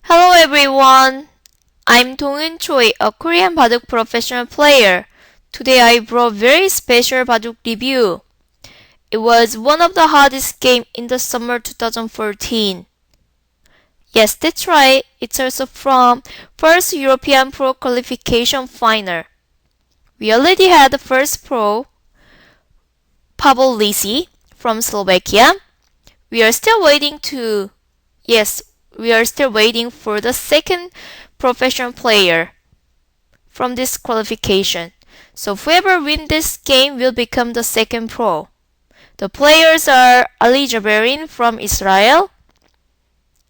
Hello everyone. I'm Dongeun Choi, a Korean Baduk professional player. Today I brought very special Baduk review. It was one of the hardest game in the summer 2014. Yes, that's right. It's also from first European Pro qualification final. We already had the first pro, Pavel Lisi from Slovakia. We are still waiting to Yes, we are still waiting for the second professional player from this qualification. So whoever wins this game will become the second pro. The players are Javarin from Israel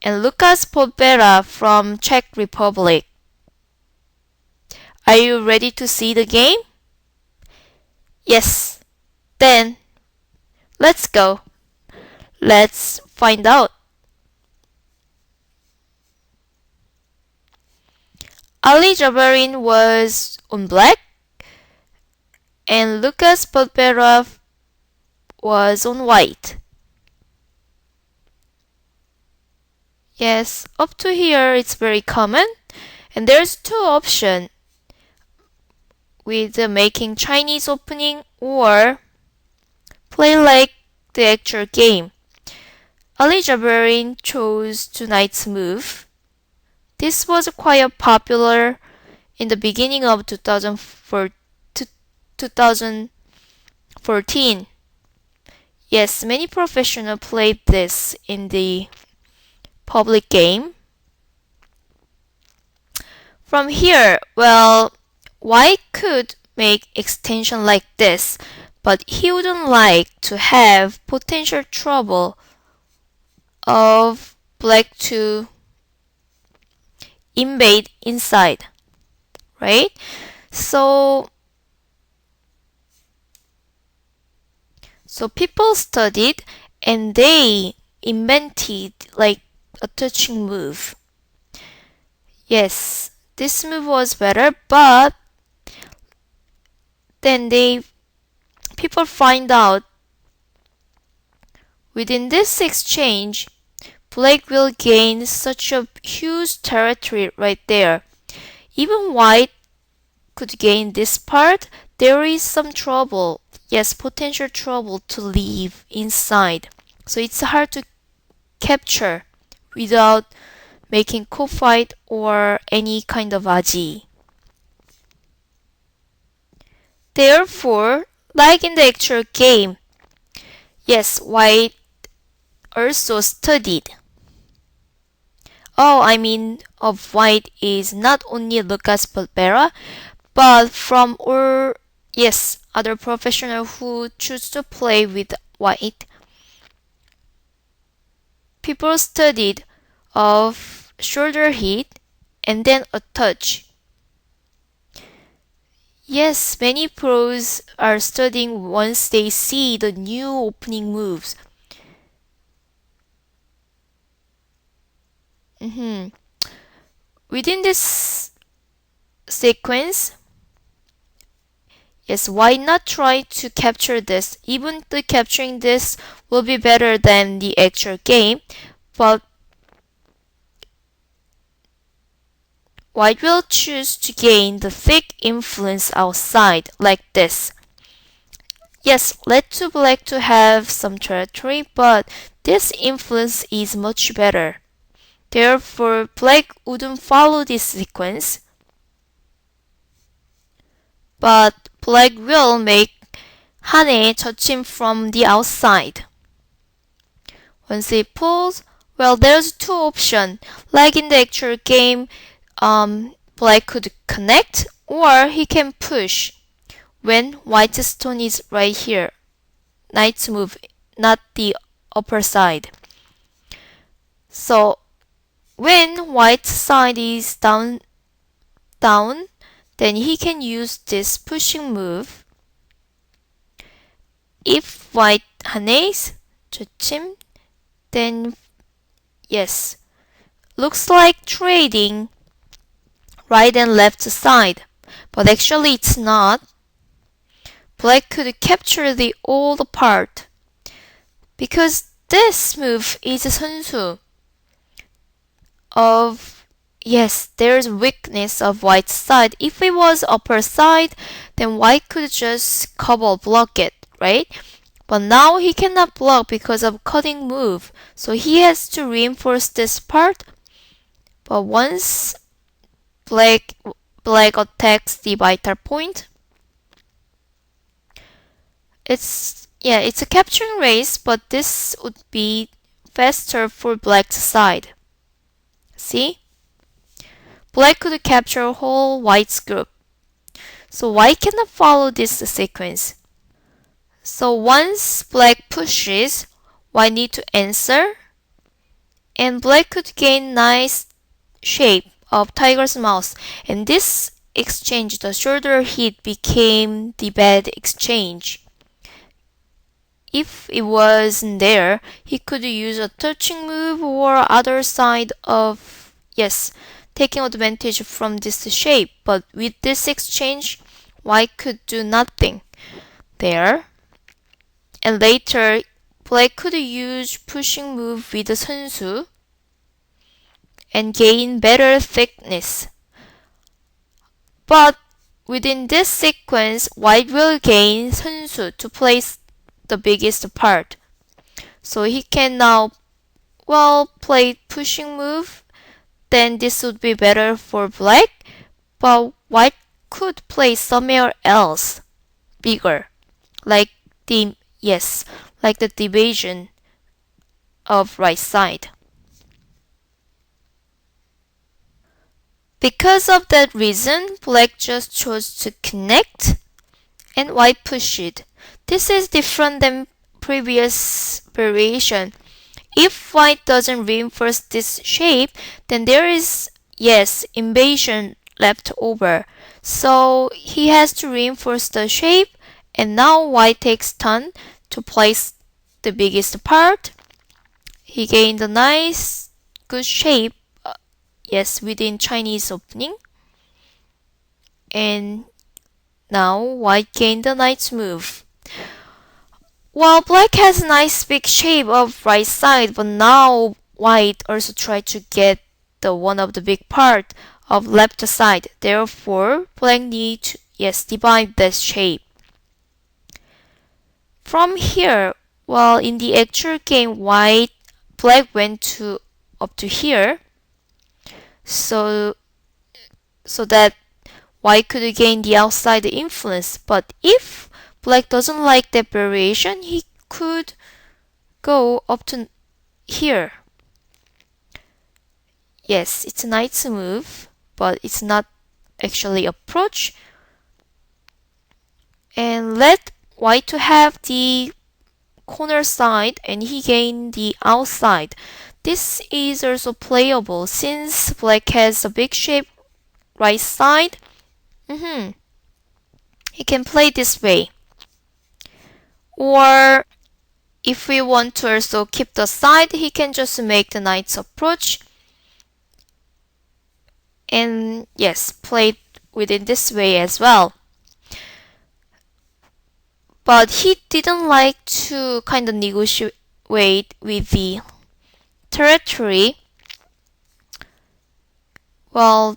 and Lukas Podpera from Czech Republic. Are you ready to see the game? Yes. Then let's go. Let's find out. Javarin was on black and Lukas Podpera was on white. Yes, up to here it's very common, and there's two options with making Chinese opening or play like the actual game. Javarin chose tonight's move. This was quite popular in the beginning of 2014. Yes, many professionals played this in the public game. From here, well, White could make extension like this, but he wouldn't like to have potential trouble of Black to invade inside, right? So people studied and they invented like a touching move. Yes, this move was better, but then people find out within this exchange Black will gain such a huge territory right there. Even White could gain this part. There is some trouble, yes, potential trouble to leave inside. So it's hard to capture without making co-fight or any kind of aji. Therefore, like in the actual game, yes, White also studied. Of White is not only Lukas Podpera, but from all, yes, other professionals who choose to play with White. People studied of shoulder hit and then a touch. Yes, many pros are studying once they see the new opening moves. Within this sequence, yes, why not try to capture this? Even the capturing this will be better than the actual game, but White will choose to gain the thick influence outside, like this. Yes, let to Black to have some territory, but this influence is much better. Therefore, Black wouldn't follow this sequence, but Black will make Hane touch him from the outside. Once he pulls, well, there's two options. Like in the actual game, Black could connect or he can push when White's stone is right here. Knight's move, not the upper side. So when White's side is down, then he can use this pushing move. If White hanes, him, then yes, looks like trading right and left side, but actually it's not. Black could capture the old part because this move is 선수 of yes, there's weakness of white's side. If it was upper side, then white could just block it, right? But now he cannot block because of cutting move. So he has to reinforce this part. But once black attacks the vital point, it's a capturing race, but this would be faster for black's side. See? Black could capture whole white's group. So white cannot follow this sequence. So once black pushes, white need to answer, and black could gain nice shape of tiger's mouth. And this exchange, the shoulder hit, became the bad exchange. If it wasn't there, he could use a touching move or other side of, taking advantage from this shape. But with this exchange, white could do nothing there. And later, black could use pushing move with 선수 and gain better thickness. But within this sequence, white will gain 선수 to place the biggest part. So he can now, play pushing move. Then this would be better for black. But white could play somewhere else, bigger, like the division of right side. Because of that reason, black just chose to connect and white pushed. This is different than previous variation. If white doesn't reinforce this shape, then there is, invasion left over. So he has to reinforce the shape, and now white takes turn to place the biggest part. He gained a nice, good shape, within Chinese opening. And now white gained a nice move. While black has a nice big shape of right side, but now white also tried to get the one of the big part of left side. Therefore, black need to divide this shape. From here, in the actual game, black went up to here, so that white could gain the outside influence. But if black doesn't like that variation, he could go up to here. Yes, it's a nice move, but it's not actually approach. And let white to have the corner side, and he gained the outside. This is also playable since black has a big shape right side. He can play this way. Or if we want to also keep the side, he can just make the knight's approach and play within this way as well. But he didn't like to kind of negotiate with the territory. I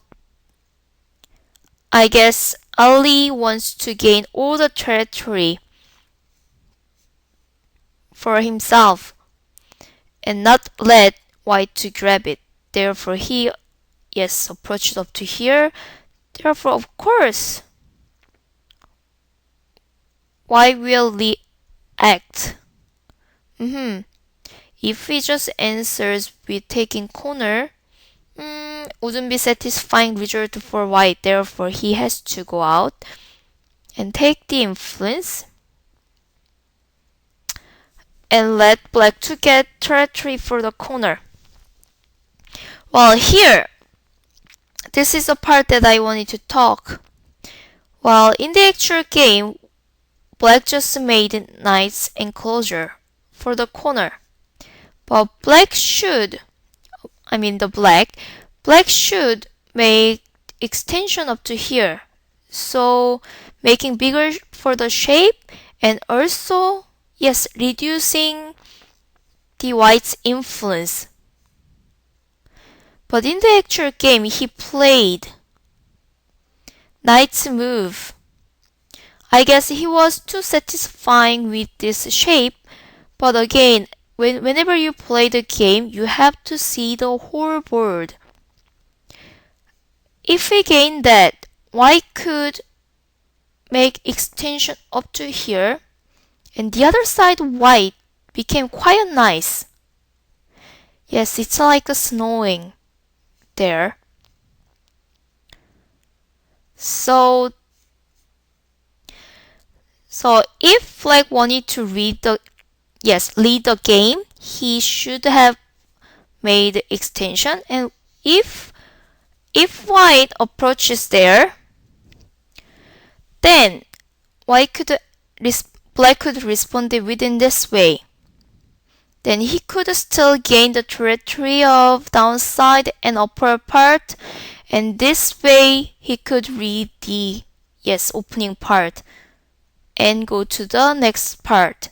guess Ali wants to gain all the territory for himself and not let white to grab it. Therefore, he approached up to here. Therefore, of course, white will react. If he just answers with taking corner, wouldn't be satisfying result for white. Therefore, he has to go out and take the influence and let black to get territory for the corner. Here, this is the part that I wanted to talk. In the actual game, black just made nice enclosure for the corner. But black should make extension up to here. So making bigger for the shape and also, reducing the white's influence. But in the actual game, he played knight's move. I guess he was too satisfying with this shape, but again, whenever you play the game, you have to see the whole board. If we gain that, white could make extension up to here, and the other side white became quite nice. Yes, it's like snowing there. So if Black wanted to lead the game, he should have made extension, and if white approaches there, then black could respond within this way. Then he could still gain the territory of downside and upper part, and this way he could read the opening part and go to the next part.